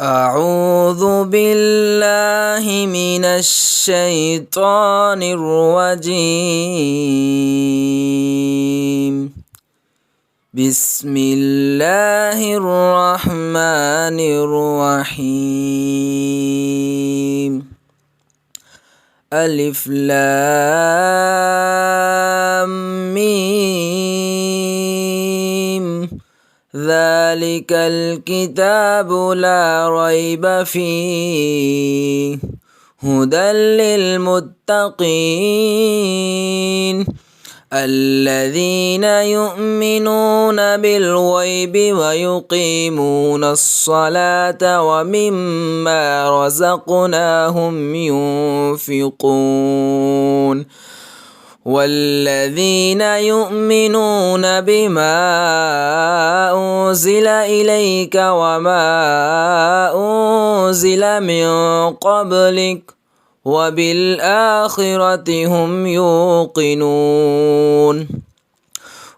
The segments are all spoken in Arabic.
أعوذ بالله من الشيطان الرجيم. بسم الله الرحمن الرحيم. ألف لام ميم. ذلك الكتاب لا ريب فيه هدى للمتقين الذين يؤمنون بالغيب ويقيمون الصلاة ومما رزقناهم ينفقون والذين يؤمنون بما أنزل إليك وما أنزل من قبلك وبالآخرة هم يوقنون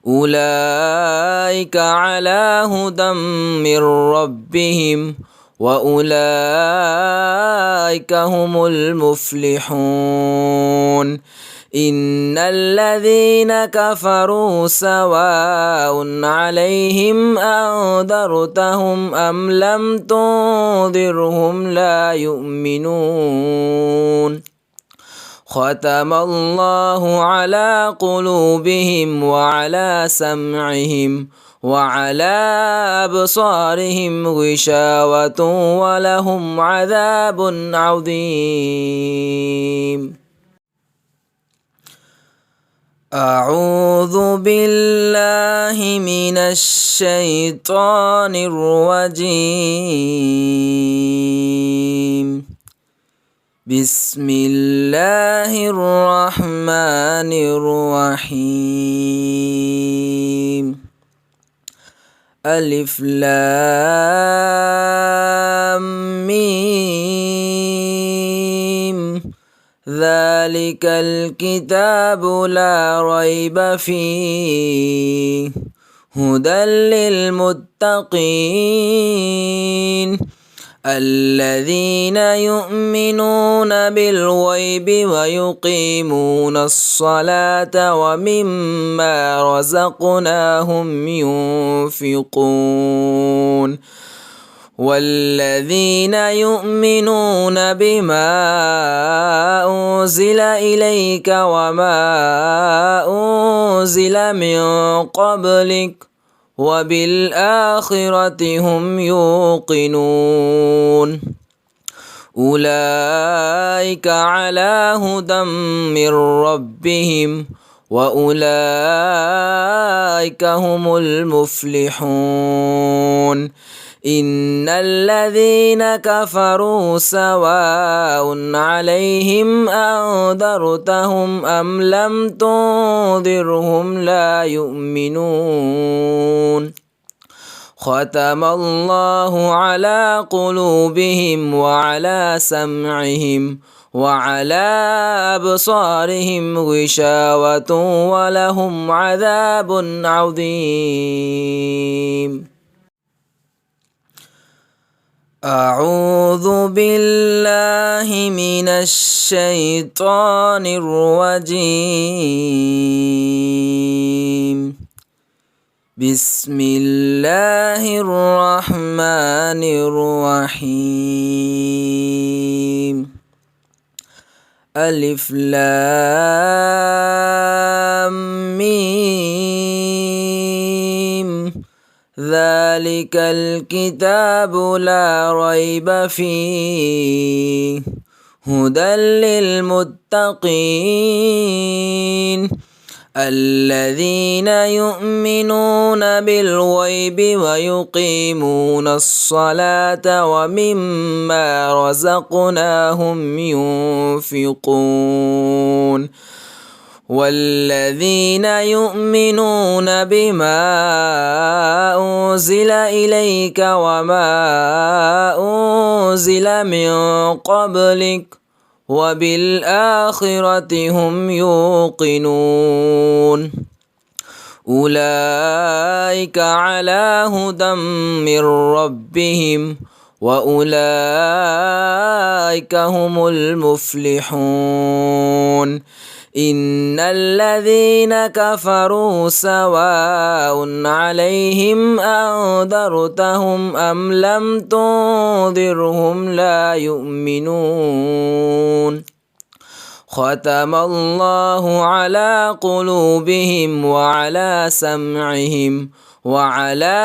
أولئك على هدى من ربهم وأولئك هم المفلحون إن الذين كفروا سواء عليهم أنذرتهم أم لم تنذرهم لا يؤمنون ختم الله على قلوبهم وعلى سمعهم وعلى أبصارهم غشاوة ولهم عذاب عظيم. أعوذ بالله من الشيطان الرجيم. بسم الله الرحمن الرحيم. ألف لام ميم. ذلك الكتاب لا ريب فيه هدى للمتقين الذين يؤمنون بالغيب ويقيمون الصلاة ومما رزقناهم ينفقون والذين يؤمنون بما أنزل إليك وما أنزل من قبلك وبالآخرة هم يوقنون أولئك على هدى من ربهم وأولئك هم المفلحون إن الذين كفروا سواء عليهم أنذرتهم أم لم تنذرهم لا يؤمنون ختم الله على قلوبهم وعلى سمعهم وعلى أبصارهم غشاوة ولهم عذاب عظيم. أعوذ بالله من الشيطان الرجيم. بسم الله الرحمن الرحيم. ألف لام ميم. ذلك الكتاب لا ريب فيه هدى للمتقين الذين يؤمنون بالغيب ويقيمون الصلاة ومما رزقناهم ينفقون والذين يؤمنون بما أنزل إليك وما أنزل من قبلك وبالآخرة هم يوقنون أولئك على هدى من ربهم وأولئك هم المفلحون إن الذين كفروا سواء عليهم أنذرتهم أم لم تنذرهم لا يؤمنون ختم الله على قلوبهم وعلى سمعهم وعلى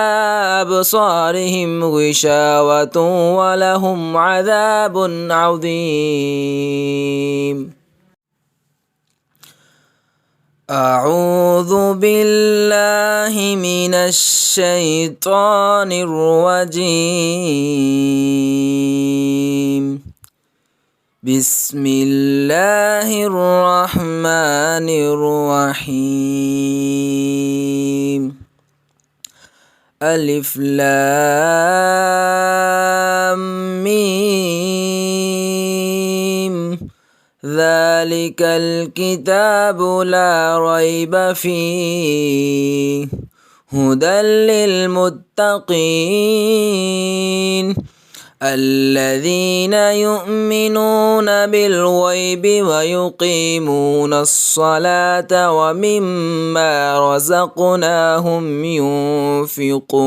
أبصارهم غشاوة ولهم عذاب عظيم. أعوذ بالله من الشيطان الرجيم. بسم الله الرحمن الرحيم. ألف لام ميم ذلك الكتاب لا ريب فيه هدى للمتقين الذين يؤمنون بالغيب ويقيمون الصلاة ومما رزقناهم ينفقون